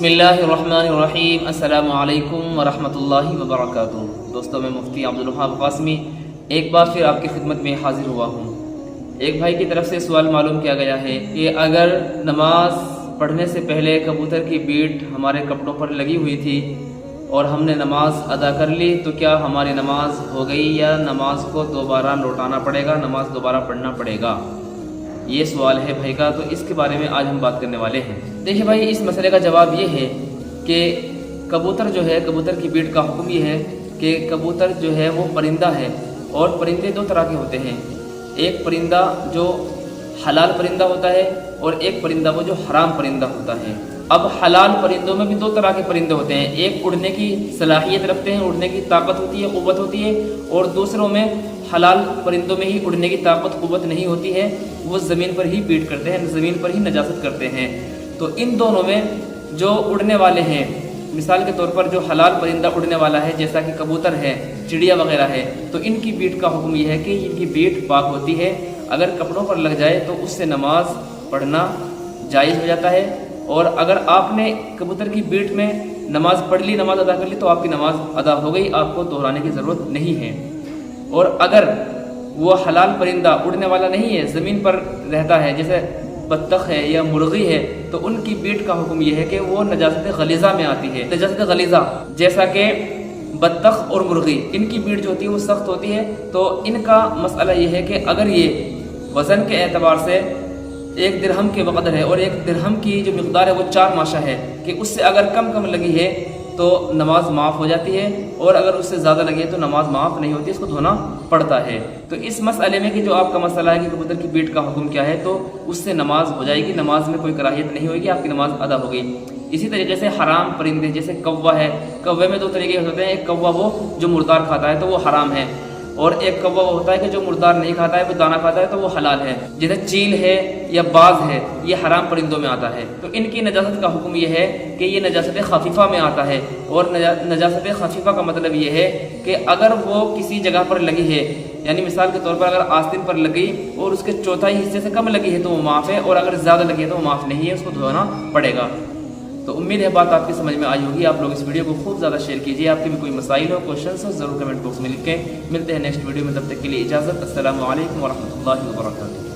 بسم اللہ الرحمن الرحیم، السلام علیکم ورحمۃ اللہ وبرکاتہ۔ دوستوں، میں مفتی عبدالوہاب قاسمی ایک بار پھر آپ کی خدمت میں حاضر ہوا ہوں۔ ایک بھائی کی طرف سے سوال معلوم کیا گیا ہے کہ اگر نماز پڑھنے سے پہلے کبوتر کی بیٹ ہمارے کپڑوں پر لگی ہوئی تھی اور ہم نے نماز ادا کر لی تو کیا ہماری نماز ہو گئی یا نماز کو دوبارہ لوٹانا پڑے گا، نماز دوبارہ پڑھنا پڑے گا؟ یہ سوال ہے بھائی کا، تو اس کے بارے میں آج ہم بات کرنے والے ہیں۔ دیکھیں بھائی، اس مسئلے کا جواب یہ ہے کہ کبوتر جو ہے، کبوتر کی بیٹ کا حکم یہ ہے کہ کبوتر جو ہے وہ پرندہ ہے، اور پرندے دو طرح کے ہوتے ہیں۔ ایک پرندہ جو حلال پرندہ ہوتا ہے اور ایک پرندہ وہ جو حرام پرندہ ہوتا ہے۔ اب حلال پرندوں میں بھی دو طرح کے پرندے ہوتے ہیں، ایک اڑنے کی صلاحیت رکھتے ہیں، اڑنے کی طاقت ہوتی ہے، قوت ہوتی ہے، اور دوسروں میں حلال پرندوں میں ہی اڑنے کی طاقت قوت نہیں ہوتی ہے، وہ زمین پر ہی پیٹ کرتے ہیں، زمین پر ہی نجاست کرتے ہیں۔ تو ان دونوں میں جو اڑنے والے ہیں، مثال کے طور پر جو حلال پرندہ اڑنے والا ہے جیسا کہ کبوتر ہے، چڑیا وغیرہ ہے، تو ان کی بیٹ کا حکم یہ ہے کہ ان کی بیٹ پاک ہوتی ہے، اگر کپڑوں پر لگ جائے تو اس سے نماز پڑھنا جائز ہو جاتا ہے، اور اگر آپ نے کبوتر کی بیٹ میں نماز پڑھ لی، نماز ادا کر لی، تو آپ کی نماز ادا ہو گئی، آپ کو دہرانے کی ضرورت نہیں ہے۔ اور اگر وہ حلال پرندہ اڑنے والا نہیں ہے، زمین پر رہتا ہے، جیسے بطخ ہے یا مرغی ہے، تو ان کی بیٹ کا حکم یہ ہے کہ وہ نجاست غلیظہ میں آتی ہے۔ نجاست غلیظہ جیسا کہ بطخ اور مرغی، ان کی بیٹ جو ہوتی ہے وہ سخت ہوتی ہے، تو ان کا مسئلہ یہ ہے کہ اگر یہ وزن کے اعتبار سے 1 درہم کے بقدر ہے، اور 1 درہم کی جو مقدار ہے وہ 4 ماشا ہے، کہ اس سے اگر کم لگی ہے تو نماز معاف ہو جاتی ہے، اور اگر اس سے زیادہ لگی ہے تو نماز معاف نہیں ہوتی، اس کو دھونا پڑتا ہے۔ تو اس مسئلے میں کہ جو آپ کا مسئلہ ہے کہ کبوتر کی بیٹ کا حکم کیا ہے، تو اس سے نماز ہو جائے گی، نماز میں کوئی کراہیت نہیں ہوگی، آپ کی نماز ادا ہو گئی۔ اسی طریقے سے حرام پرندے جیسے کوا ہے، کوے میں 2 طریقے ہوتے ہیں، ایک کوا وہ جو مردار کھاتا ہے تو وہ حرام ہے، اور ایک کوا وہ ہوتا ہے کہ جو مردار نہیں کھاتا ہے، وہ دانہ کھاتا ہے تو وہ حلال ہے، جیسے چیل ہے یا باز ہے، یہ حرام پرندوں میں آتا ہے۔ تو ان کی نجاست کا حکم یہ ہے کہ یہ نجاست خفیفہ میں آتا ہے، اور نجاست خفیفہ کا مطلب یہ ہے کہ اگر وہ کسی جگہ پر لگی ہے، یعنی مثال کے طور پر اگر آستین پر لگی اور اس کے چوتھائی حصے سے کم لگی ہے تو وہ معاف ہے، اور اگر زیادہ لگی ہے تو وہ معاف نہیں ہے، اس کو دھونا پڑے گا۔ تو امید ہے بات آپ کی سمجھ میں آئی ہوگی۔ آپ لوگ اس ویڈیو کو خوب زیادہ شیئر کیجیے، آپ کے بھی کوئی مسائل ہو، کوشچنس ہو، ضرور کمنٹ باکس میں لکھیں۔ ملتے ہیں نیکسٹ ویڈیو میں، تب تک کے لیے اجازت، السلام علیکم ورحمۃ اللہ وبرکاتہ۔